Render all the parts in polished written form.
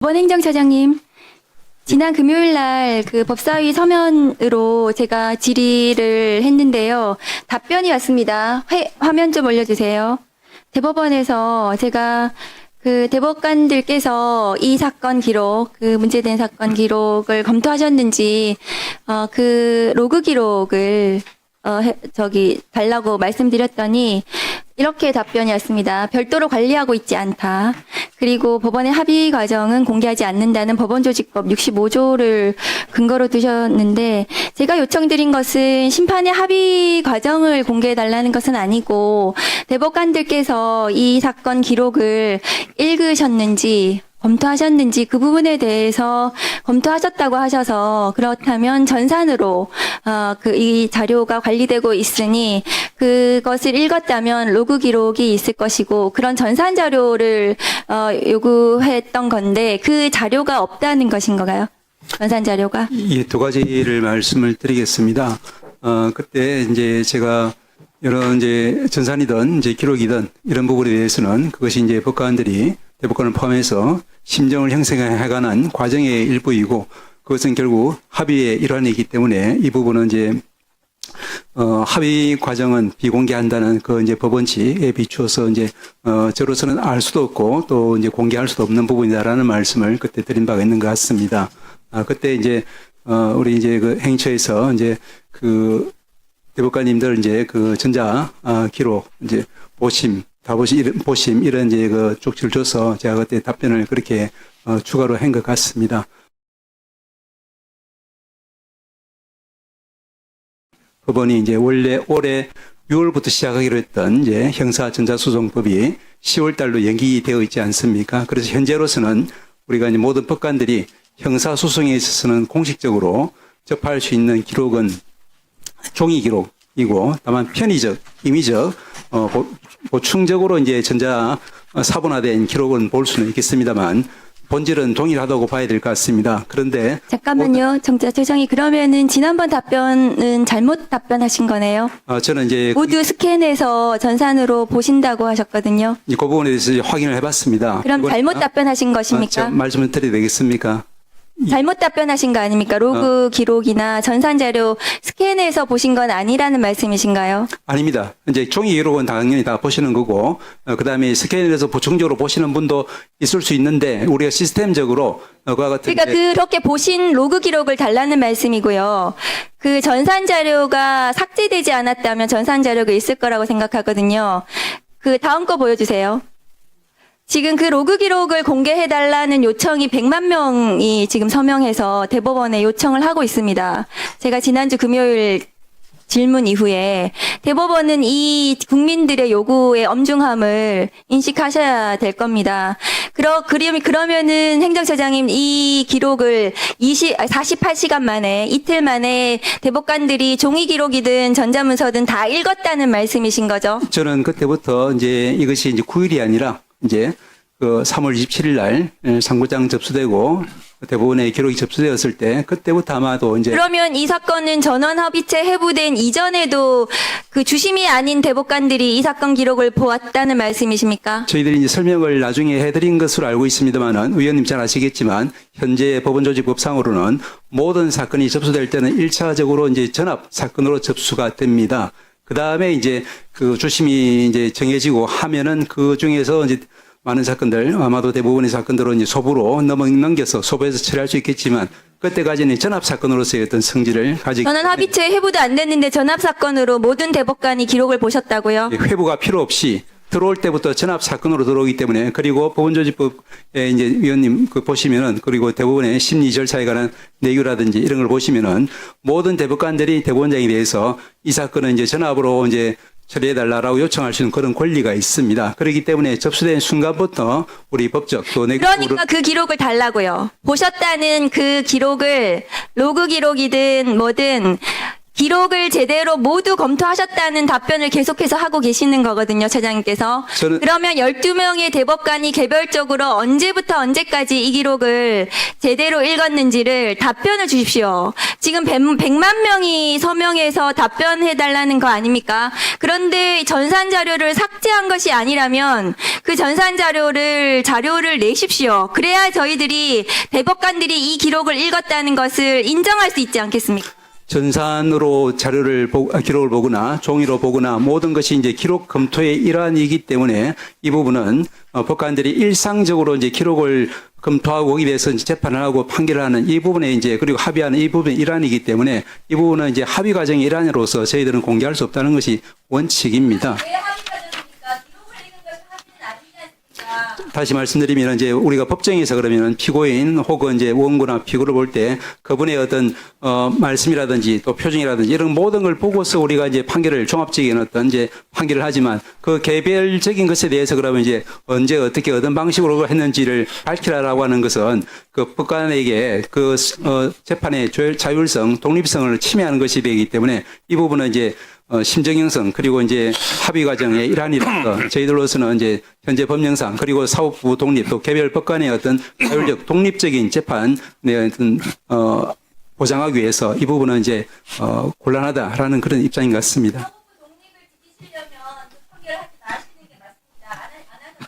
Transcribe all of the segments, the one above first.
원 행정처장님, 지난 금요일 날 그 법사위 서면으로 제가 질의를 했는데요. 답변이 왔습니다. 화면 좀 올려주세요. 대법원에서 제가 그 대법관들께서 이 사건 기록, 그 문제된 사건 기록을 검토하셨는지, 그 로그 기록을, 달라고 말씀드렸더니, 이렇게 답변이 왔습니다. 별도로 관리하고 있지 않다. 그리고 법원의 합의 과정은 공개하지 않는다는 법원조직법 65조를 근거로 두셨는데, 제가 요청드린 것은 심판의 합의 과정을 공개해달라는 것은 아니고, 대법관들께서 이 사건 기록을 읽으셨는지, 검토하셨는지 그 부분에 대해서 검토하셨다고 하셔서 그렇다면 전산으로 이 자료가 관리되고 있으니 그것을 읽었다면 로그 기록이 있을 것이고 그런 전산 자료를 요구했던 건데 그 자료가 없다는 것인가요? 전산 자료가? 예, 두 가지를 말씀을 드리겠습니다. 그때 이제 제가 여러 이제 전산이든 이제 기록이든 이런 부분에 대해서는 그것이 이제 법관들이 대법관을 포함해서 심정을 형성해가는 과정의 일부이고 그것은 결국 합의의 일환이기 때문에 이 부분은 이제 합의 과정은 비공개한다는 그 이제 법원칙에 비추어서 이제 저로서는 알 수도 없고 또 이제 공개할 수도 없는 부분이다라는 말씀을 그때 드린 바가 있는 것 같습니다. 그때 이제 우리 이제 그 행처에서 이제 그 대법관님들 이제 그 전자 기록 이제 보심 이런 이제 그 쪽지를 줘서 제가 그때 답변을 그렇게 추가로 한 것 같습니다. 법원이 이제 원래 올해 6월부터 시작하기로 했던 이제 형사전자소송법이 10월 달로 연기되어 있지 않습니까? 그래서 현재로서는 우리가 이제 모든 법관들이 형사소송에 있어서는 공식적으로 접할 수 있는 기록은 종이 기록이고 다만 편의적, 임의적, 보충적으로 이제 전자 사본화된 기록은 볼 수는 있겠습니다만 본질은 동일하다고 봐야 될 것 같습니다. 그런데 잠깐만요. 정자처장이 그러면은 지난번 답변은 잘못 답변하신 거네요. 저는 이제 모두 스캔해서 전산으로 보신다고 하셨거든요. 그 부분에 대해서 이제 확인을 해봤습니다. 그럼 잘못 답변하신 것입니까? 말씀을 드려도 되겠습니까? 잘못 답변하신 거 아닙니까? 로그 기록이나 전산 자료 스캔해서 보신 건 아니라는 말씀이신가요? 아닙니다. 이제 종이 기록은 당연히 다 보시는 거고, 그 다음에 스캔해서 보충적으로 보시는 분도 있을 수 있는데, 우리가 시스템적으로, 그와 같은. 그러니까 그렇게 보신 로그 기록을 달라는 말씀이고요. 그 전산 자료가 삭제되지 않았다면 전산 자료가 있을 거라고 생각하거든요. 그 다음 거 보여주세요. 지금 그 로그 기록을 공개해달라는 요청이 100만 명이 지금 서명해서 대법원에 요청을 하고 있습니다. 제가 지난주 금요일 질문 이후에 대법원은 이 국민들의 요구의 엄중함을 인식하셔야 될 겁니다. 그러면은 행정처장님 이 기록을 48시간 만에 이틀 만에 대법관들이 종이 기록이든 전자문서든 다 읽었다는 말씀이신 거죠? 저는 그때부터 이제 이것이 이제 9일이 아니라 이제 그 3월 27일 날 상고장 접수되고 대법원에 기록이 접수되었을 때 그때부터 아마도 이제 그러면 이 사건은 전원합의체 해부된 이전에도 그 주심이 아닌 대법관들이 이 사건 기록을 보았다는 말씀이십니까? 저희들이 이제 설명을 나중에 해드린 것으로 알고 있습니다만은 의원님 잘 아시겠지만 현재 법원조직법상으로는 모든 사건이 접수될 때는 1차적으로 이제 전압 사건으로 접수가 됩니다. 그 다음에 이제 그 주심이 이제 정해지고 하면은 그 중에서 이제 많은 사건들, 아마도 대부분의 사건들은 이제 소부로 넘겨서 소부해서 처리할 수 있겠지만, 그때까지는 전압사건으로서의 어떤 성질을 가지고. 전원합의체 해부도 안 됐는데 전압사건으로 모든 대법관이 기록을 보셨다고요? 회부가 필요 없이 들어올 때부터 전압사건으로 들어오기 때문에, 그리고 법원조직법에 이제 위원님 그 보시면은, 그리고 대법원의 심리 절차에 관한 내유라든지 이런 걸 보시면은, 모든 대법관들이 대법원장에 대해서 이 사건은 이제 전압으로 이제 처리해달라고 요청할 수 있는 그런 권리가 있습니다. 그렇기 때문에 접수된 순간부터 우리 법적 또 그러니까 그 기록을 달라고요. 보셨다는 그 기록을 로그 기록이든 뭐든 기록을 제대로 모두 검토하셨다는 답변을 계속해서 하고 계시는 거거든요, 차장님께서. 저는- 그러면 12명의 대법관이 개별적으로 언제부터 언제까지 이 기록을 제대로 읽었는지를 답변을 주십시오. 지금 100만 명이 서명해서 답변해달라는 거 아닙니까? 그런데 전산 자료를 삭제한 것이 아니라면 그 전산 자료를 내십시오. 그래야 저희들이 대법관들이 이 기록을 읽었다는 것을 인정할 수 있지 않겠습니까? 전산으로 기록을 보거나 종이로 보거나 모든 것이 이제 기록 검토의 일환이기 때문에 이 부분은 법관들이 일상적으로 이제 기록을 검토하고 거기에 대해서 이제 재판을 하고 판결을 하는 이 부분에 이제 그리고 합의하는 이 부분의 일환이기 때문에 이 부분은 이제 합의 과정의 일환으로서 저희들은 공개할 수 없다는 것이 원칙입니다. 왜 합의 과정입니까? 기록을 읽은 것이 합의는 아니지 않습니까? 다시 말씀드리면 이제 우리가 법정에서 그러면 피고인 혹은 이제 원고나 피고를 볼 때 그분의 어떤 말씀이라든지 또 표정이라든지 이런 모든 걸 보고서 우리가 이제 판결을 종합적인 어떤 이제 판결을 하지만 그 개별적인 것에 대해서 그러면 이제 언제 어떻게 어떤 방식으로 했는지를 밝히라라고 하는 것은 그 법관에게 그 재판의 자율성, 독립성을 침해하는 것이 되기 때문에 이 부분은 이제 심정형성 그리고 이제 합의 과정의 일환이라서 저희들로서는 이제 현재 법령상 그리고 사법부 독립 또 개별 법관의 어떤 자율적 독립적인 재판의 어떤 보장하기 위해서 이 부분은 이제 곤란하다라는 그런 입장인 것 같습니다. 사법부 독립을 지키시려면 그 판결하지 마시는 게 맞습니다. 그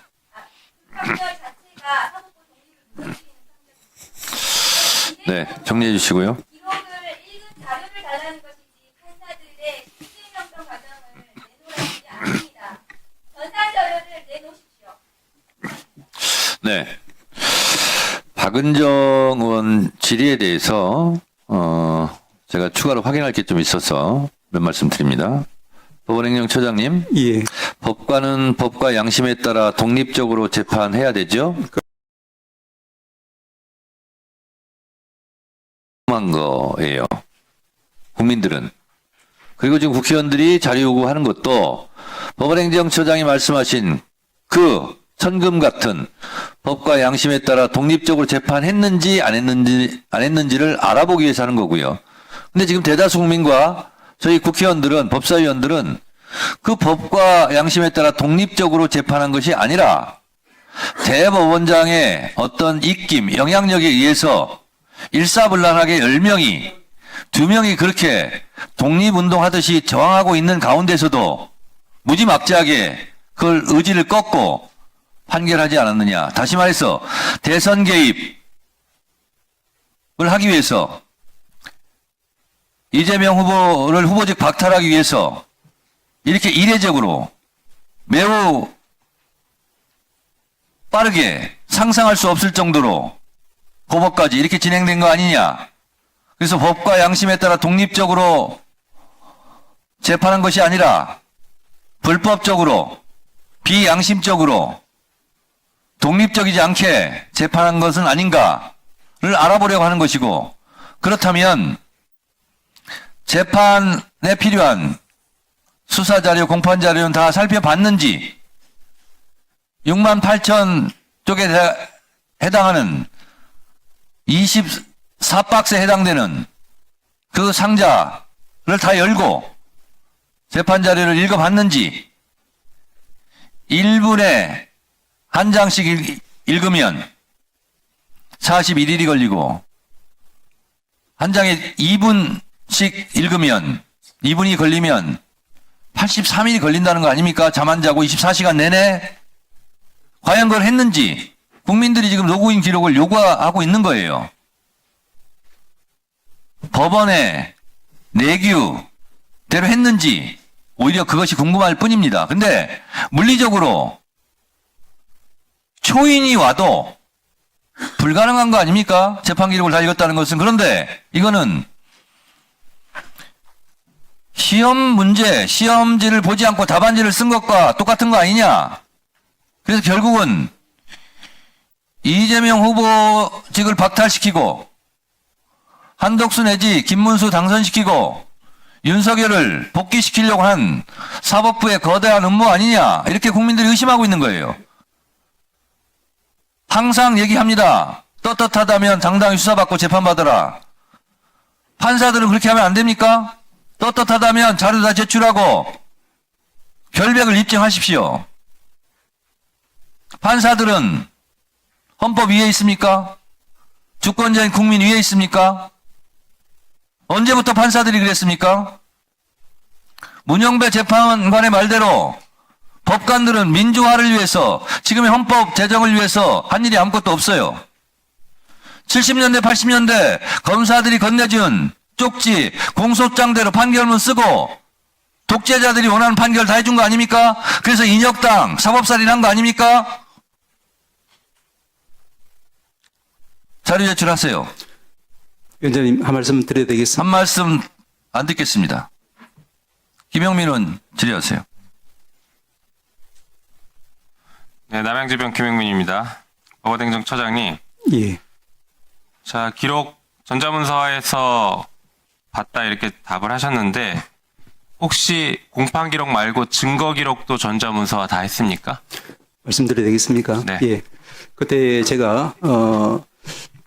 판결 자체가 사법부 독립을 무너뜨리는 판결입니다. 네, 정리해 주시고요. 기록을 읽은 자료를 달라는 것이지 판사들의 실질형성 과정을 내놓으라는 게 아닙니다. 전산 자료를 내놓으십시오. 네. 박은정 의원 질의에 대해서 제가 추가로 확인할 게 좀 있어서 몇 말씀 드립니다. 법원행정처장님, 예. 법관은 법과 양심에 따라 독립적으로 재판해야 되죠? 한 거예요. 국민들은. 그리고 지금 국회의원들이 자료 요구하는 것도 법원행정처장이 말씀하신 그 천금 같은 법과 양심에 따라 독립적으로 재판했는지 안 했는지를 알아보기 위해서 하는 거고요. 근데 지금 대다수 국민과 저희 국회의원들은, 법사위원들은 그 법과 양심에 따라 독립적으로 재판한 것이 아니라 대법원장의 어떤 입김, 영향력에 의해서 일사불란하게 10명이, 2명이 그렇게 독립운동하듯이 저항하고 있는 가운데서도 무지막지하게 그걸 의지를 꺾고 판결하지 않았느냐. 다시 말해서 대선 개입을 하기 위해서 이재명 후보를 후보직 박탈하기 위해서 이렇게 이례적으로 매우 빠르게 상상할 수 없을 정도로 고법까지 이렇게 진행된 거 아니냐. 그래서 법과 양심에 따라 독립적으로 재판한 것이 아니라 불법적으로 비양심적으로 독립적이지 않게 재판한 것은 아닌가를 알아보려고 하는 것이고, 그렇다면 재판에 필요한 수사자료, 공판자료는 다 살펴봤는지, 6만 8천 쪽에 해당하는 24박스에 해당되는 그 상자를 다 열고 재판자료를 읽어봤는지, 1분에 한 장씩 읽으면 41일이 걸리고 한 장에 2분씩 읽으면 2분이 걸리면 83일이 걸린다는 거 아닙니까? 잠 안 자고 24시간 내내? 과연 그걸 했는지 국민들이 지금 로그인 기록을 요구하고 있는 거예요. 법원의 내규대로 했는지 오히려 그것이 궁금할 뿐입니다. 근데 물리적으로 초인이 와도 불가능한 거 아닙니까? 재판 기록을 다 읽었다는 것은. 그런데 이거는 시험 문제, 시험지를 보지 않고 답안지를 쓴 것과 똑같은 거 아니냐? 그래서 결국은 이재명 후보직을 박탈시키고 한덕수 내지 김문수 당선시키고 윤석열을 복귀시키려고 한 사법부의 거대한 음모 아니냐? 이렇게 국민들이 의심하고 있는 거예요. 항상 얘기합니다. 떳떳하다면 당당히 수사받고 재판받아라. 판사들은 그렇게 하면 안 됩니까? 떳떳하다면 자료 다 제출하고 결백을 입증하십시오. 판사들은 헌법 위에 있습니까? 주권자인 국민 위에 있습니까? 언제부터 판사들이 그랬습니까? 문영배 재판관의 말대로 법관들은 민주화를 위해서, 지금의 헌법 제정을 위해서 한 일이 아무것도 없어요. 70년대, 80년대 검사들이 건네준 쪽지, 공소장대로 판결문 쓰고 독재자들이 원하는 판결 다 해준 거 아닙니까? 그래서 인혁당 사법살인한 거 아닙니까? 자료 제출하세요. 위원장님 한 말씀 드려야 되겠습니다. 한 말씀 안 듣겠습니다. 김영민 의원 질의하세요. 네, 남양주병 김영민입니다. 법원행정처장님, 예. 자, 기록 전자문서에서 봤다 이렇게 답을 하셨는데 혹시 공판 기록 말고 증거 기록도 전자문서화 다 했습니까? 말씀드려야 되겠습니까? 네. 예. 그때 제가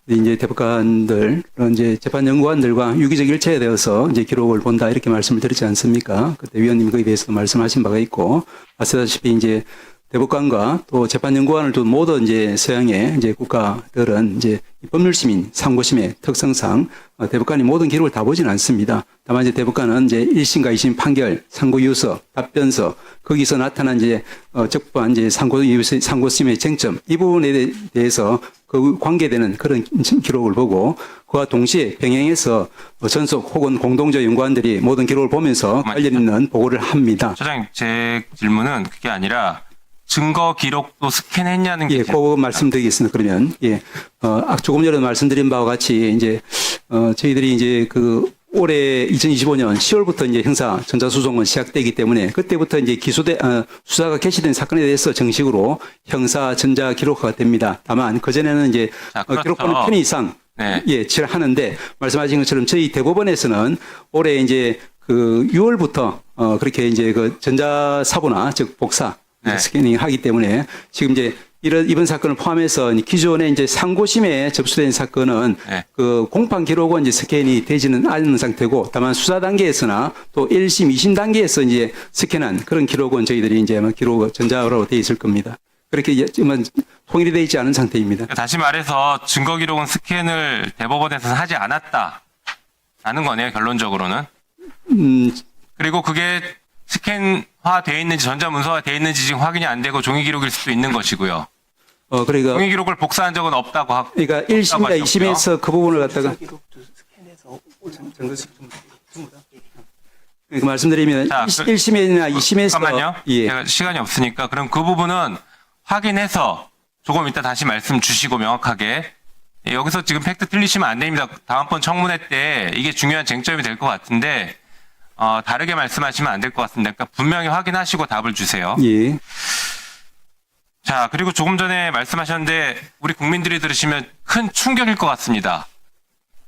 이제 대법관들, 이제 재판연구관들과 유기적 일체에 대해서 이제 기록을 본다 이렇게 말씀을 드렸지 않습니까? 그때 위원님 거기에 대해서도 말씀하신 바가 있고, 아시다시피 이제 대법관과 또 재판연구관을 둔 모든 이제 서양의 이제 국가들은 이제 법률시민, 상고심의 특성상 대법관이 모든 기록을 다 보지는 않습니다. 다만 이제 대법관은 이제 1심과 2심 판결, 상고유서, 답변서, 거기서 나타난 이제 적부한 이제 상고심의 쟁점, 이 부분에 대해서 그 관계되는 그런 기록을 보고 그와 동시에 병행해서 전속 혹은 공동조 연구관들이 모든 기록을 보면서 관련 있는 보고를 합니다. 처장님, 제 질문은 그게 아니라 증거 기록도 스캔했냐는 게 예, 그거 말씀드리겠습니다. 그러면 예, 조금 전에 말씀드린 바와 같이 이제 저희들이 이제 그 올해 2025년 10월부터 이제 형사 전자소송은 시작되기 때문에 그때부터 이제 수사가 개시된 사건에 대해서 정식으로 형사 전자 기록화가 됩니다. 다만 그 전에는 이제 자, 그렇죠. 기록부는 편의상 네. 예, 하는데 말씀하신 것처럼 저희 대법원에서는 올해 이제 그 6월부터 그렇게 이제 그 전자사보나 즉 복사 네. 스캐닝 하기 때문에 지금 이제 이번 사건을 포함해서 기존에 이제 상고심에 접수된 사건은 네. 그 공판 기록은 이제 스캔이 되지는 않는 상태고 다만 수사 단계에서나 또 1심, 2심 단계에서 이제 스캔한 그런 기록은 저희들이 이제 아마 기록 전자로 되어 있을 겁니다. 그렇게 지금 통일이 되어 있지 않은 상태입니다. 다시 말해서 증거 기록은 스캔을 대법원에서는 하지 않았다라는 거네요, 결론적으로는. 그리고 그게 스캔화 돼 있는지 전자문서화 돼 있는지 지금 확인이 안 되고 종이 기록일 수도 있는 것이고요. 그러니까 종이 기록을 복사한 적은 없다고 하고. 그러니까 1심과 2심에서 그 부분을 갖다가 그 말씀드리면 자, 1심이나 2심에서 잠깐만요. 예. 제가 시간이 없으니까 그럼 그 부분은 확인해서 조금 이따 다시 말씀 주시고 명확하게 예, 여기서 지금 팩트 틀리시면 안 됩니다. 다음번 청문회 때 이게 중요한 쟁점이 될 것 같은데 다르게 말씀하시면 안 될 것 같습니다. 그러니까 분명히 확인하시고 답을 주세요. 예. 자, 그리고 조금 전에 말씀하셨는데 우리 국민들이 들으시면 큰 충격일 것 같습니다.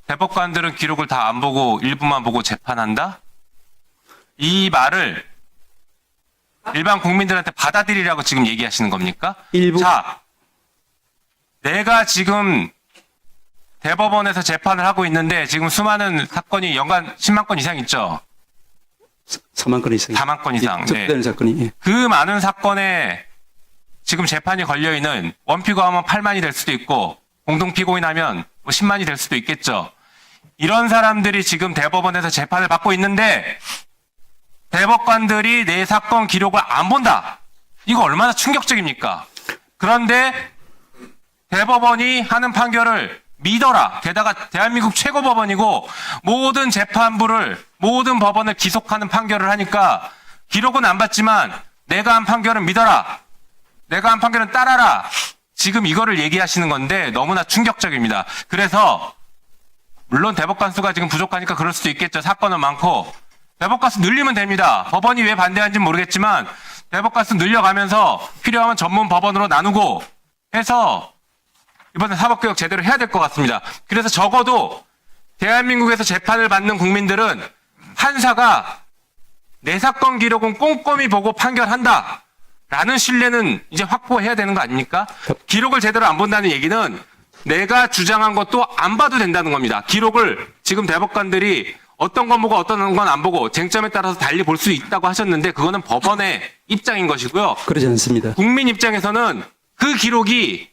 대법관들은 기록을 다 안 보고 일부만 보고 재판한다? 이 말을 일반 국민들한테 받아들이라고 지금 얘기하시는 겁니까? 일부. 자, 내가 지금 대법원에서 재판을 하고 있는데 지금 수많은 사건이 연간 10만 건 이상 있죠? 4만 건 이상. 4만 건 이상. 네. 접수되는 사건이. 예. 그 많은 사건에 지금 재판이 걸려있는 원피고하면 8만이 될 수도 있고 공동피고인하면 10만이 될 수도 있겠죠. 이런 사람들이 지금 대법원에서 재판을 받고 있는데 대법관들이 내 사건 기록을 안 본다. 이거 얼마나 충격적입니까? 그런데 대법원이 하는 판결을 믿어라. 게다가 대한민국 최고법원이고 모든 재판부를 모든 법원을 기속하는 판결을 하니까 기록은 안 봤지만 내가 한 판결은 믿어라. 내가 한 판결은 따라라. 지금 이거를 얘기하시는 건데 너무나 충격적입니다. 그래서 물론 대법관 수가 지금 부족하니까 그럴 수도 있겠죠. 사건은 많고 대법관 수 늘리면 됩니다. 법원이 왜 반대하는지는 모르겠지만 대법관 수 늘려가면서 필요하면 전문 법원으로 나누고 해서 이번에 사법개혁 제대로 해야 될 것 같습니다. 그래서 적어도 대한민국에서 재판을 받는 국민들은 판사가 내 사건 기록은 꼼꼼히 보고 판결한다. 라는 신뢰는 이제 확보해야 되는 거 아닙니까? 기록을 제대로 안 본다는 얘기는 내가 주장한 것도 안 봐도 된다는 겁니다. 기록을 지금 대법관들이 어떤 건 보고 어떤 건 안 보고 쟁점에 따라서 달리 볼 수 있다고 하셨는데 그거는 법원의 입장인 것이고요. 그러지 않습니다. 국민 입장에서는 그 기록이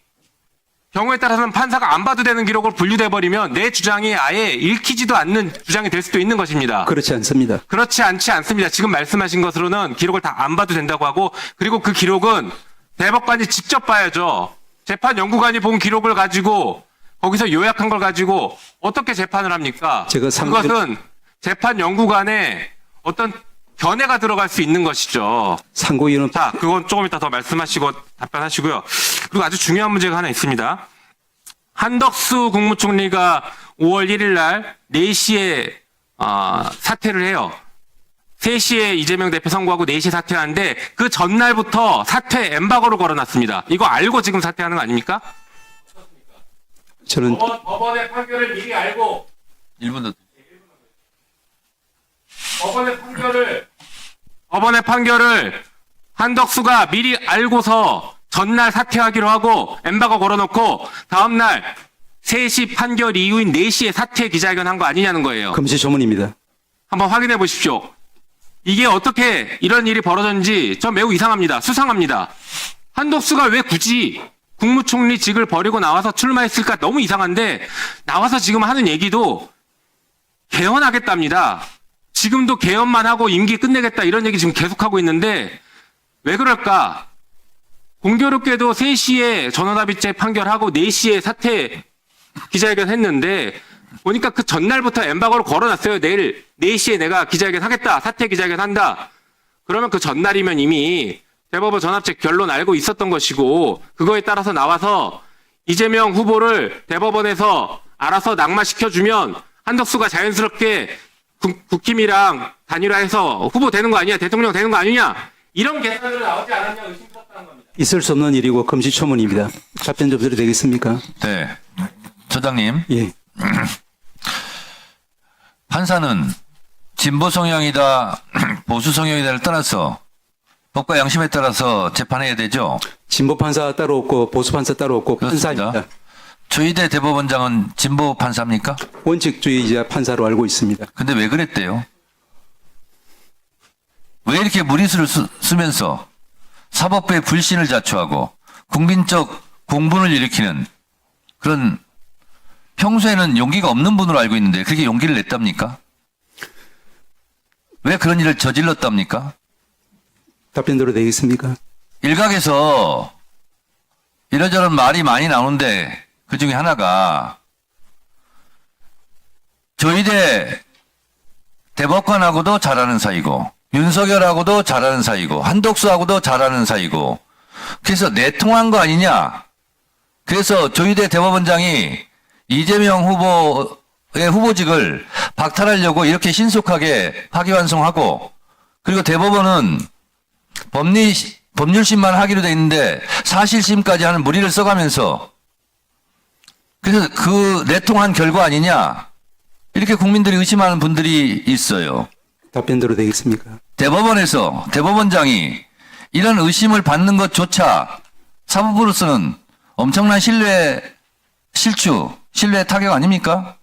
경우에 따라서는 판사가 안 봐도 되는 기록으로 분류돼 버리면 내 주장이 아예 읽히지도 않는 주장이 될 수도 있는 것입니다. 그렇지 않습니다. 그렇지 않지 않습니다. 지금 말씀하신 것으로는 기록을 다 안 봐도 된다고 하고 그리고 그 기록은 대법관이 직접 봐야죠. 재판 연구관이 본 기록을 가지고 거기서 요약한 걸 가지고 어떻게 재판을 합니까? 제가 그것은 재판 연구관의 어떤 견해가 들어갈 수 있는 것이죠. 상고위원은 자, 그건 조금 이따 더 말씀하시고 답변하시고요. 그리고 아주 중요한 문제가 하나 있습니다. 한덕수 국무총리가 5월 1일 날 4시에 사퇴를 해요. 3시에 이재명 대표 선고하고 4시에 사퇴하는데 그 전날부터 사퇴 엠바고를 걸어놨습니다. 이거 알고 지금 사퇴하는 거 아닙니까? 저는 법원의 판결을 미리 알고 1분 더. 법원의 판결을 한덕수가 미리 알고서 전날 사퇴하기로 하고 엠바고 걸어놓고 다음날 3시 판결 이후인 4시에 사퇴 기자회견 한 거 아니냐는 거예요. 금시초문입니다. 한번 확인해 보십시오. 이게 어떻게 이런 일이 벌어졌는지 전 매우 이상합니다. 수상합니다. 한덕수가 왜 굳이 국무총리직을 버리고 나와서 출마했을까 너무 이상한데 나와서 지금 하는 얘기도 개헌하겠답니다. 지금도 개헌만 하고 임기 끝내겠다 이런 얘기 지금 계속하고 있는데 왜 그럴까? 공교롭게도 3시에 전원합의체 판결하고 4시에 사퇴 기자회견 했는데 보니까 그 전날부터 엠바고를 걸어놨어요. 내일 4시에 내가 기자회견 하겠다. 사퇴 기자회견 한다. 그러면 그 전날이면 이미 대법원 전합책 결론 알고 있었던 것이고 그거에 따라서 나와서 이재명 후보를 대법원에서 알아서 낙마시켜주면 한덕수가 자연스럽게 국힘이랑 단일화해서 후보 되는 거 아니냐, 대통령 되는 거 아니냐 이런 계산으로 나오지 않았냐 의심스럽다는 겁니다. 있을 수 없는 일이고 금시초문입니다. 답변 좀 드려도 되겠습니까? 네. 처장님, 예. 판사는 진보 성향이다, 보수 성향이다를 떠나서 법과 양심에 따라서 재판해야 되죠. 진보 판사 따로 없고 보수 판사 따로 없고 그렇습니다. 판사입니다. 조희대 대법원장은 진보 판사입니까? 원칙주의자 판사로 알고 있습니다. 근데 왜 그랬대요? 왜 이렇게 무리수를 쓰면서 사법부의 불신을 자초하고 국민적 공분을 일으키는 그런 평소에는 용기가 없는 분으로 알고 있는데 그렇게 용기를 냈답니까? 왜 그런 일을 저질렀답니까? 답변 드려도 되겠습니까? 일각에서 이러저런 말이 많이 나오는데 그 중에 하나가 조희대 대법관하고도 잘하는 사이고 윤석열하고도 잘하는 사이고 한덕수하고도 잘하는 사이고 그래서 내통한 거 아니냐. 그래서 조희대 대법원장이 이재명 후보의 후보직을 박탈하려고 이렇게 신속하게 파기환송하고 그리고 대법원은 법률심만 하기로 돼 있는데 사실심까지 하는 무리를 써가면서 그래서 그 내통한 결과 아니냐 이렇게 국민들이 의심하는 분들이 있어요. 답변 드려도 되겠습니까? 대법원에서 대법원장이 이런 의심을 받는 것조차 사법부로서는 엄청난 신뢰 타격 아닙니까?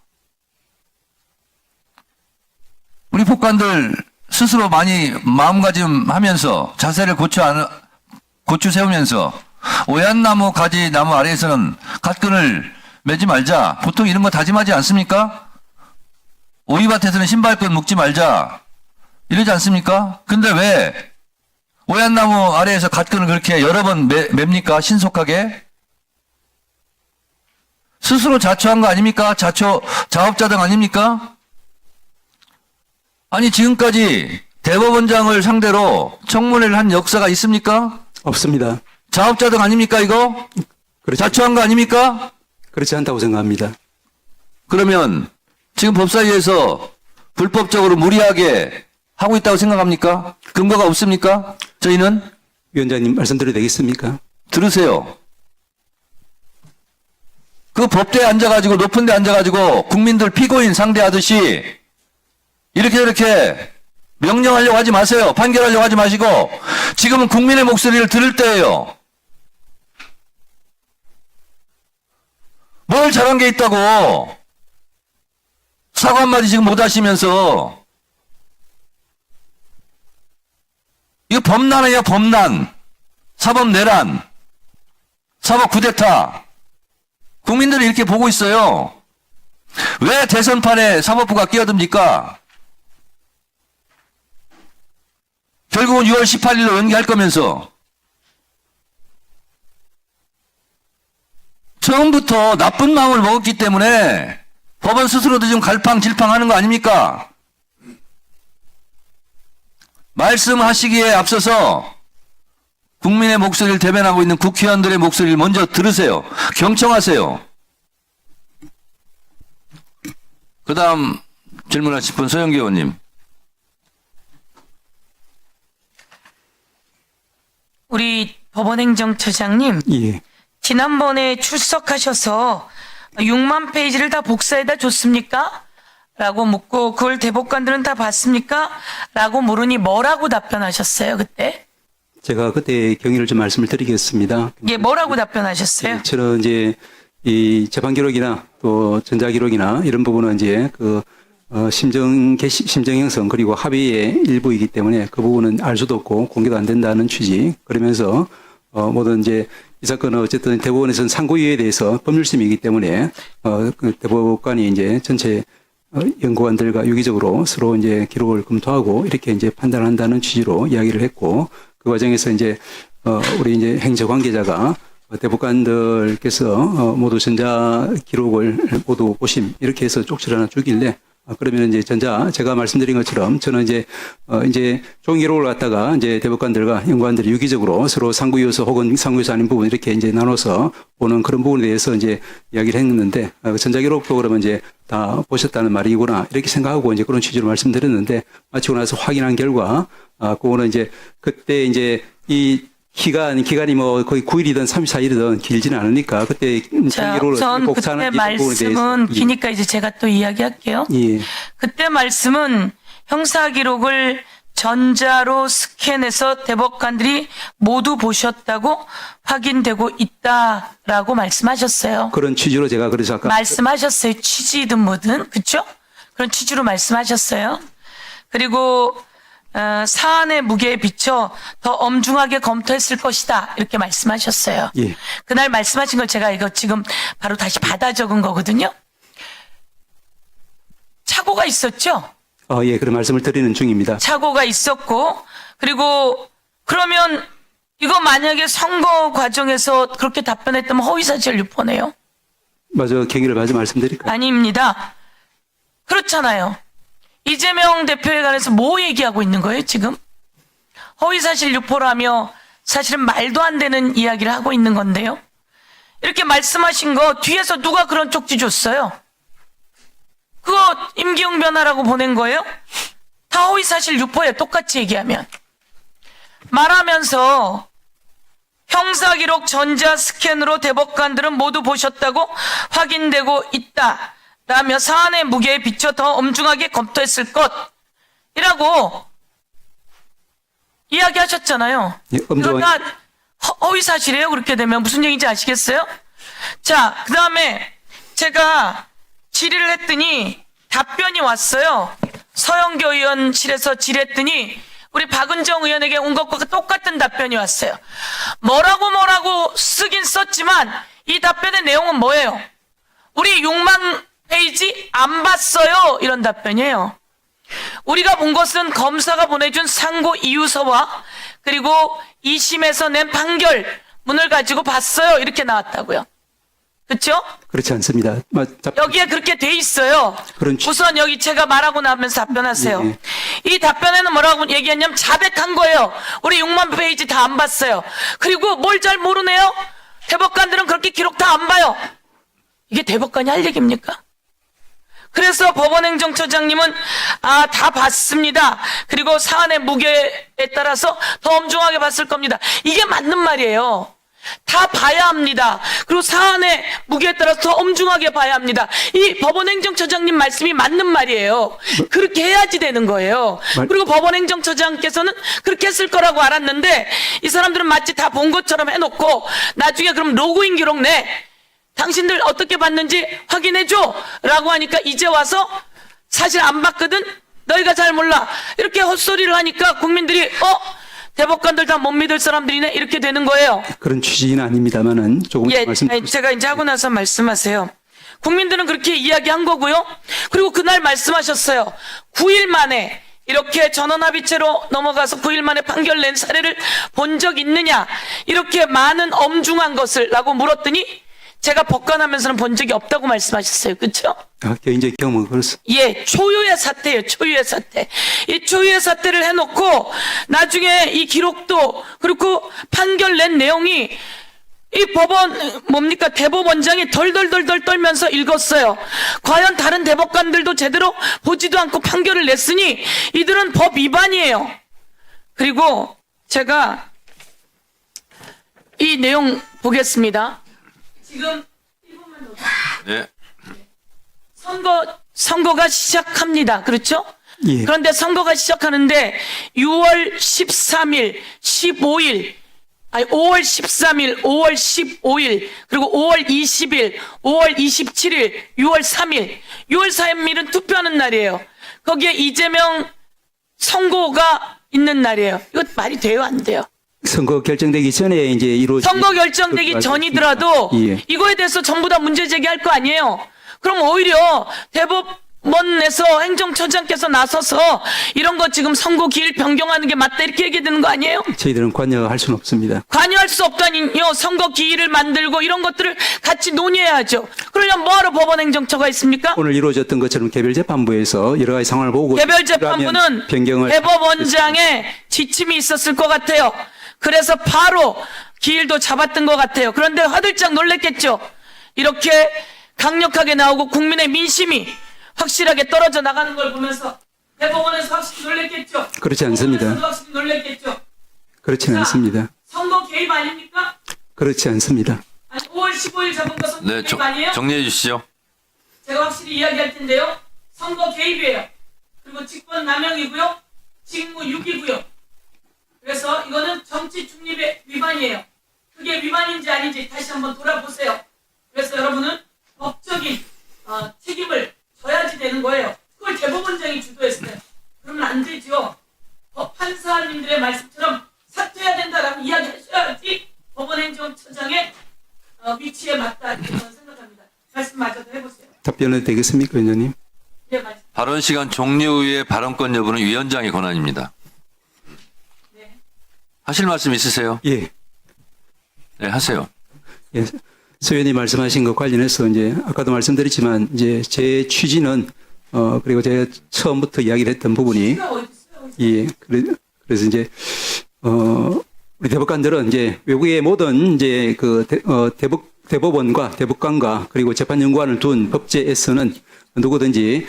우리 법관들 스스로 많이 마음가짐하면서 자세를 고추 세우면서 오얏나무 가지 나무 아래에서는 갓끈을 매지 말자. 보통 이런 거 다짐하지 않습니까? 오이밭에서는 신발끈 묶지 말자. 이러지 않습니까? 근데 왜 오얏나무 아래에서 갓끈을 그렇게 여러 번 맵니까? 신속하게? 스스로 자초한 거 아닙니까? 자업자득 아닙니까? 아니 지금까지 대법원장을 상대로 청문회를 한 역사가 있습니까? 없습니다. 자업자득 아닙니까 이거? 자초한 거 아닙니까? 그렇지 않다고 생각합니다. 그러면 지금 법사위에서 불법적으로 무리하게 하고 있다고 생각합니까? 근거가 없습니까? 저희는 위원장님 말씀드려도 되겠습니까? 들으세요. 그 법대에 앉아가지고 높은 데 앉아가지고 국민들 피고인 상대하듯이 이렇게 명령하려고 하지 마세요. 판결하려고 하지 마시고 지금은 국민의 목소리를 들을 때예요. 뭘 잘한 게 있다고 사과 한마디 지금 못 하시면서 이거 범란 아니야, 범란. 사법 내란. 사법 쿠데타. 국민들이 이렇게 보고 있어요. 왜 대선판에 사법부가 끼어듭니까? 결국은 6월 18일로 연기할 거면서. 처음부터 나쁜 마음을 먹었기 때문에 법원 스스로도 지금 갈팡질팡하는 거 아닙니까? 말씀하시기에 앞서서 국민의 목소리를 대변하고 있는 국회의원들의 목소리를 먼저 들으세요. 경청하세요. 그 다음 질문하실 분 서영기 의원님. 우리 법원행정처장님, 예. 지난번에 출석하셔서 6만 페이지를 다 복사해다 줬습니까? 라고 묻고 그걸 대법관들은 다 봤습니까? 라고 물으니 뭐라고 답변하셨어요, 그때? 제가 그때 경위를 좀 말씀을 드리겠습니다. 예, 뭐라고 답변하셨어요? 저는 이제 이 재판 기록이나 또 전자 기록이나 이런 부분은 이제 그 심정 형성 그리고 합의의 일부이기 때문에 그 부분은 알 수도 없고 공개도 안 된다는 취지. 그러면서 모든 이제 이 사건은 어쨌든 대법원에서는 상고유예에 대해서 법률심이기 때문에 그 대법관이 이제 전체 연구관들과 유기적으로 서로 이제 기록을 검토하고 이렇게 이제 판단한다는 취지로 이야기를 했고, 그 과정에서 이제 우리 이제 행정 관계자가 대법관들께서 모두 전자 기록을 모두 보심 이렇게 해서 쪽지를 하나 주길래 그러면 이제 제가 말씀드린 것처럼 저는 이제 종이 기록을 갖다가 이제 대법관들과 연구관들이 유기적으로 서로 상구요소 혹은 상구요소 아닌 부분 이렇게 이제 나눠서 보는 그런 부분에 대해서 이제 이야기를 했는데 전자 기록도 그러면 이제 다 보셨다는 말이구나 이렇게 생각하고 이제 그런 취지로 말씀드렸는데 마치고 나서 확인한 결과 그거는 이제 그때 이제 이 기간이 뭐 거의 9일이든 34일이든 길지는 않으니까 그때 자, 기록을 우선 꼭 그때 사는 부분에 대해서 말씀은 기니까 이제 제가 또 이야기할게요. 예. 그때 말씀은 형사 기록을 전자로 스캔해서 대법관들이 모두 보셨다고 확인되고 있다라고 말씀하셨어요. 그런 취지로 제가 그래서 아까 말씀하셨어요. 취지든 뭐든. 그렇죠? 그런 취지로 말씀하셨어요. 그리고 사안의 무게에 비춰 더 엄중하게 검토했을 것이다. 이렇게 말씀하셨어요. 예. 그날 말씀하신 걸 제가 이거 지금 바로 다시 받아 적은 거거든요. 착오가 있었죠? 예, 그런 말씀을 드리는 중입니다. 착오가 있었고, 그리고 그러면 이거 만약에 선거 과정에서 그렇게 답변했다면 허위사실 유포네요? 맞아, 경위를 마저 말씀드릴까요? 아닙니다. 그렇잖아요. 이재명 대표에 관해서 뭐 얘기하고 있는 거예요, 지금? 허위사실 유포라며 사실은 말도 안 되는 이야기를 하고 있는 건데요. 이렇게 말씀하신 거 뒤에서 누가 그런 쪽지 줬어요? 그거 임기용 변호사라고 보낸 거예요? 다 허위사실 유포예요, 똑같이 얘기하면. 말하면서 형사기록 전자 스캔으로 대법관들은 모두 보셨다고 확인되고 있다. 라며 사안의 무게에 비춰 더 엄중하게 검토했을 것이라고 이야기하셨잖아요. 예, 그러니까 허위 사실이에요. 그렇게 되면 무슨 얘기인지 아시겠어요? 자, 그 다음에 제가 질의를 했더니 답변이 왔어요. 서영교 의원실에서 질의했더니 우리 박은정 의원에게 온 것과 똑같은 답변이 왔어요. 뭐라고 쓰긴 썼지만 이 답변의 내용은 뭐예요? 우리 6만 페이지 안 봤어요. 이런 답변이에요. 우리가 본 것은 검사가 보내준 상고 이유서와 그리고 2심에서 낸 판결문을 가지고 봤어요. 이렇게 나왔다고요. 그렇죠? 그렇지 않습니다. 여기에 그렇게 돼 있어요. 우선 여기 제가 말하고 나면서 답변하세요. 예. 이 답변에는 뭐라고 얘기했냐면 자백한 거예요. 우리 6만 페이지 다 안 봤어요. 그리고 뭘 잘 모르네요. 대법관들은 그렇게 기록 다 안 봐요. 이게 대법관이 할 얘기입니까? 그래서 법원행정처장님은 다 봤습니다. 그리고 사안의 무게에 따라서 더 엄중하게 봤을 겁니다. 이게 맞는 말이에요. 다 봐야 합니다. 그리고 사안의 무게에 따라서 더 엄중하게 봐야 합니다. 이 법원행정처장님 말씀이 맞는 말이에요. 그렇게 해야지 되는 거예요. 그리고 법원행정처장께서는 그렇게 했을 거라고 알았는데 이 사람들은 마치 다 본 것처럼 해놓고 나중에 그럼 로그인 기록 내 당신들 어떻게 봤는지 확인해줘 라고 하니까 이제 와서 사실 안 봤거든? 너희가 잘 몰라. 이렇게 헛소리를 하니까 국민들이 대법관들 다 못 믿을 사람들이네 이렇게 되는 거예요. 그런 취지는 아닙니다만은 조금 예, 말씀드리겠습니다. 제가 이제 하고 나서 말씀하세요. 국민들은 그렇게 이야기한 거고요. 그리고 그날 말씀하셨어요. 9일 만에 이렇게 전원합의체로 넘어가서 9일 만에 판결 낸 사례를 본 적 있느냐, 이렇게 많은 엄중한 것을 라고 물었더니 제가 법관하면서는 본 적이 없다고 말씀하셨어요. 그렇죠? 개인적 경험은 그렇습니다. 예, 초유의 사태예요. 초유의 사태. 이 초유의 사태를 해놓고 나중에 이 기록도 그리고 판결 낸 내용이 이 법원 뭡니까 대법원장이 덜덜덜덜 떨면서 읽었어요. 과연 다른 대법관들도 제대로 보지도 않고 판결을 냈으니 이들은 법 위반이에요. 그리고 제가 이 내용 보겠습니다. 지금 1분만 더. 네. 선거가 시작합니다. 그렇죠? 예. 그런데 선거가 시작하는데 6월 13일, 15일, 아니 5월 13일, 5월 15일, 그리고 5월 20일, 5월 27일, 6월 3일. 6월 3일은 투표하는 날이에요. 거기에 이재명 선고가 있는 날이에요. 이거 말이 돼요, 안 돼요? 선거 결정되기 전에 이제 이루어진 선거 결정되기 전이더라도 예. 이거에 대해서 전부 다 문제 제기할 거 아니에요. 그럼 오히려 대법원에서 행정처장께서 나서서 이런 거 지금 선고 기일 변경하는 게 맞다 이렇게 얘기되는 거 아니에요? 저희들은 관여할 수는 없습니다. 관여할 수 없다니요. 선거 기일을 만들고 이런 것들을 같이 논의해야죠. 그러려면 뭐하러 법원 행정처가 있습니까? 오늘 이루어졌던 것처럼 개별 재판부에서 여러 가지 상황을 보고 개별 필요하면 재판부는 변경을 대법원장의 지침이 있었을 것 같아요. 그래서 바로 기일도 잡았던 것 같아요. 그런데 화들짝 놀랬겠죠. 이렇게 강력하게 나오고 국민의 민심이 확실하게 떨어져 나가는 걸 보면서 대법원에서 확실히 놀랬겠죠. 그렇지 않습니다. 법원에서도 확실히 놀랬겠죠. 그렇지는 자, 않습니다. 선거 개입 아닙니까? 그렇지 않습니다. 아니 5월 15일 잡은 거 선거 네, 개입 아니에요? 정리해 주시죠. 제가 확실히 이야기할 텐데요. 선거 개입이에요. 그리고 직권 남용이고요. 직무 유기고요. 그래서 이거는 정치 중립의 위반이에요. 그게 위반인지 아닌지 다시 한번 돌아보세요. 그래서 여러분은 법적인 책임을 져야지 되는 거예요. 그걸 대법원장이 주도했어요. 그러면 안 되죠. 판사님들의 말씀처럼 사퇴해야 된다라고 이야기하셔야지 법원행정처장의 위치에 맞다 이렇게 저는 생각합니다. 말씀 마저 해보세요. 답변은 되겠습니까, 위원님? 네, 말씀. 발언 시간 종료 후에 발언권 여부는 위원장의 권한입니다. 네. 하실 말씀 있으세요? 예. 네, 하세요. 예. 서 의원님 말씀하신 것 관련해서 이제 아까도 말씀드렸지만 이제 제 취지는 그리고 제가 처음부터 이야기를 했던 부분이 시가 어디 있어요? 예. 그래서 이제 우리 대법관들은 이제 외국의 모든 이제 그 대법원과 대법관과 그리고 재판연구원을 둔 법제에서는 누구든지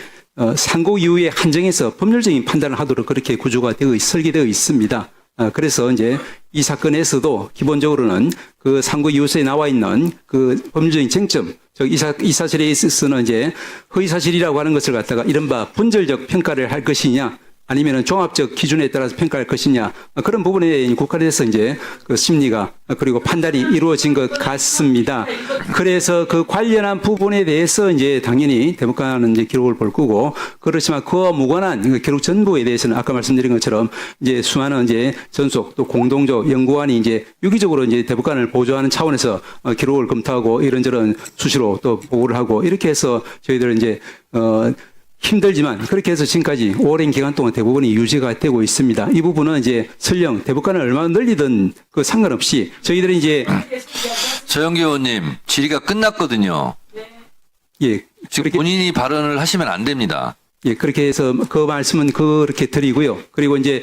상고 이후에 한정해서 법률적인 판단을 하도록 그렇게 구조가 설계되어 있습니다. 그래서 이제 이 사건에서도 기본적으로는 그 상고 이유서에 나와 있는 그 법률적인 쟁점, 즉 이 사실에 있어서는 이제 허위 사실이라고 하는 것을 갖다가 이른바 분절적 평가를 할 것이냐, 아니면은 종합적 기준에 따라서 평가할 것이냐, 그런 부분에 국한해서 이제 그 심리가 그리고 판단이 이루어진 것 같습니다. 그래서 그 관련한 부분에 대해서 이제 당연히 대법관은 이제 기록을 볼 거고, 그렇지만 그와 무관한 그 기록 전부에 대해서는 아까 말씀드린 것처럼 이제 수많은 이제 전속 또 공동조 연구원이 이제 유기적으로 이제 대법관을 보조하는 차원에서 기록을 검토하고 이런저런 수시로 또 보고를 하고 이렇게 해서 저희들은 이제 힘들지만 그렇게 해서 지금까지 오랜 기간 동안 대부분이 유지가 되고 있습니다. 이 부분은 이제 설령 대법관을 얼마나 늘리든 그 상관없이 저희들이 이제 서영기 의원님, 질의가 끝났거든요. 예, 지금 그렇게, 본인이 발언을 하시면 안 됩니다. 예, 그렇게 해서 그 말씀은 그렇게 드리고요. 그리고 이제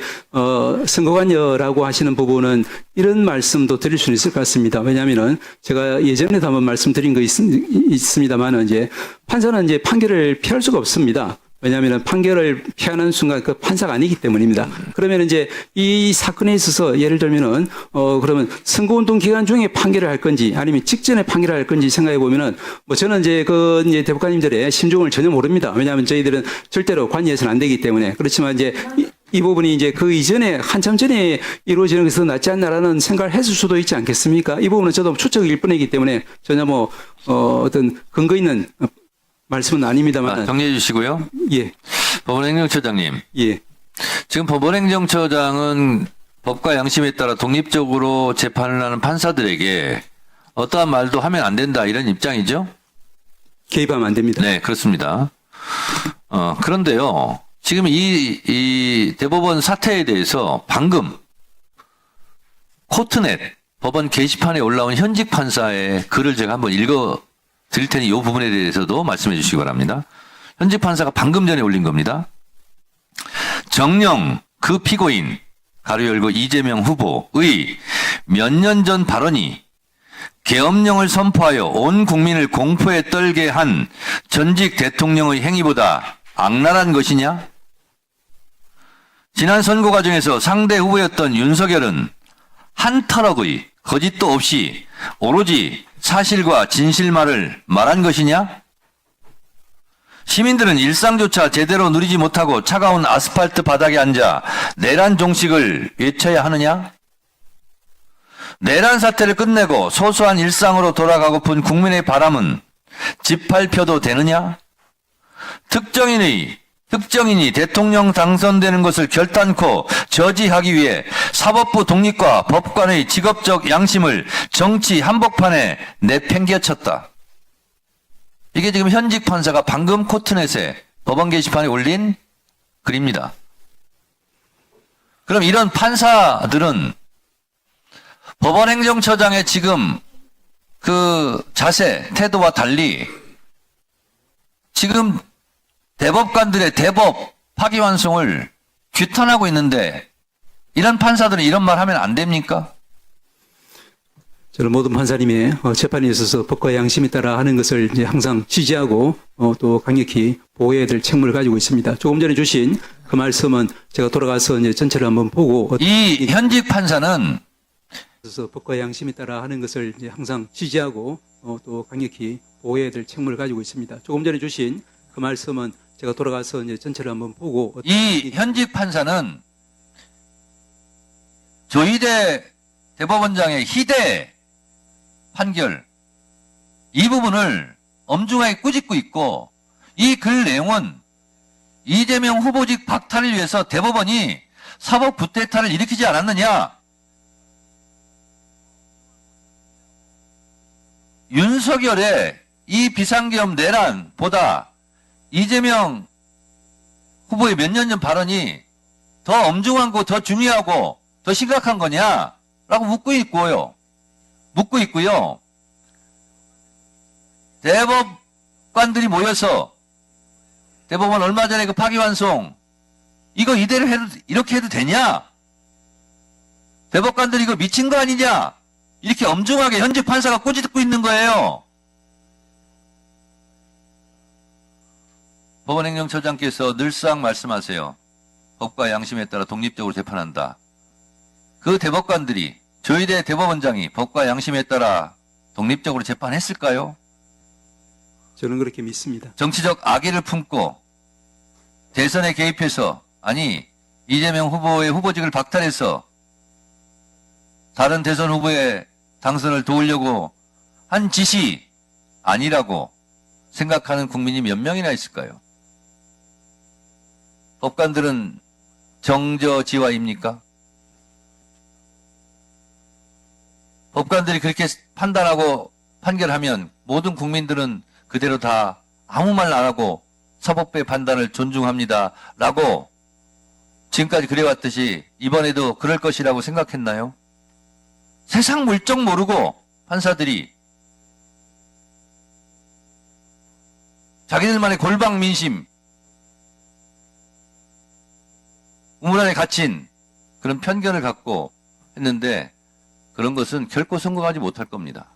선거관여라고 하시는 부분은 이런 말씀도 드릴 수는 있을 것 같습니다. 왜냐하면은 제가 예전에도 한번 말씀드린 거 있습니다만은 이제 판사는 이제 판결을 피할 수가 없습니다. 왜냐하면 판결을 피하는 순간 그 판사가 아니기 때문입니다. 그러면 이제 이 사건에 있어서 예를 들면은 그러면 선거운동 기간 중에 판결을 할 건지 아니면 직전에 판결을 할 건지 생각해 보면은 뭐 저는 이제 이제 대법관님들의 심중을 전혀 모릅니다. 왜냐하면 저희들은 절대로 관여해서는 안 되기 때문에. 그렇지만 이제 이 부분이 이제 그 이전에 한참 전에 이루어지는 것은 낫지 않나라는 생각을 했을 수도 있지 않겠습니까? 이 부분은 저도 추측일 뿐이기 때문에 전혀 어떤 근거 있는 말씀은 아닙니다만. 정리해 주시고요. 예. 법원행정처장님, 예. 지금 법원행정처장은 법과 양심에 따라 독립적으로 재판을 하는 판사들에게 어떠한 말도 하면 안 된다 이런 입장이죠? 개입하면 안 됩니다. 네, 그렇습니다. 그런데요, 지금 이 대법원 사태에 대해서 방금 코트넷 법원 게시판에 올라온 현직 판사의 글을 제가 한번 읽어 드릴 테니 이 부분에 대해서도 말씀해 주시기 바랍니다. 현직 판사가 방금 전에 올린 겁니다. 정녕 그 피고인 가로 열고 이재명 후보의 몇 년 전 발언이 계엄령을 선포하여 온 국민을 공포에 떨게 한 전직 대통령의 행위보다 악랄한 것이냐? 지난 선거 과정에서 상대 후보였던 윤석열은 한 터럭의 거짓도 없이 오로지 사실과 진실만을 말한 것이냐? 시민들은 일상조차 제대로 누리지 못하고 차가운 아스팔트 바닥에 앉아 내란 종식을 외쳐야 하느냐? 내란 사태를 끝내고 소소한 일상으로 돌아가고픈 국민의 바람은 짓밟혀도 되느냐? 특정인이 대통령 당선되는 것을 결단코 저지하기 위해 사법부 독립과 법관의 직업적 양심을 정치 한복판에 내팽개쳤다. 이게 지금 현직 판사가 방금 코트넷에 법원 게시판에 올린 글입니다. 그럼 이런 판사들은 법원 행정처장의 지금 그 자세, 태도와 달리 지금 대법관들의 대법 파기환송을 규탄하고 있는데 이런 판사들은 이런 말 하면 안 됩니까? 저는 모든 판사님의 재판에 있어서 법과 양심에 따라 하는 것을 이제 항상 지지하고 또 강력히 보호해야 될 책무를 가지고 있습니다. 조금 전에 주신 그 말씀은 제가 돌아가서 이제 전체를 한번 보고 이 현직 판사는 그래서 법과 양심에 따라 하는 것을 이제 항상 지지하고 또 강력히 보호해야 될 책무를 가지고 있습니다. 조금 전에 주신 그 말씀은 제가 돌아가서 이제 전체를 한번 보고 이 현직 판사는 조희대 대법원장의 희대 판결 이 부분을 엄중하게 꾸짖고 있고 이 글 내용은 이재명 후보직 박탈을 위해서 대법원이 사법 구태타를 일으키지 않았느냐? 윤석열의 이 비상계엄 내란보다 이재명 후보의 몇 년 전 발언이 더 엄중한 거, 더 중요하고 더 심각한 거냐라고 묻고 있고요. 대법관들이 모여서 대법원 얼마 전에 그 파기환송 이거 이대로 이렇게 해도 되냐? 대법관들이 이거 미친 거 아니냐? 이렇게 엄중하게 현직 판사가 꼬집고 있는 거예요. 법원행정처장께서 늘상 말씀하세요. 법과 양심에 따라 독립적으로 재판한다. 그 대법관들이 조희대 대법원장이 법과 양심에 따라 독립적으로 재판했을까요? 저는 그렇게 믿습니다. 정치적 악의를 품고 대선에 개입해서 아니 이재명 후보의 후보직을 박탈해서 다른 대선 후보의 당선을 도우려고 한 짓이 아니라고 생각하는 국민이 몇 명이나 있을까요? 법관들은 정저지화입니까? 법관들이 그렇게 판단하고 판결하면 모든 국민들은 그대로 다 아무 말 안 하고 사법부의 판단을 존중합니다. 라고 지금까지 그래왔듯이 이번에도 그럴 것이라고 생각했나요? 세상 물정 모르고 판사들이 자기들만의 골방 민심, 우물 안에 갇힌 그런 편견을 갖고 했는데 그런 것은 결코 성공하지 못할 겁니다.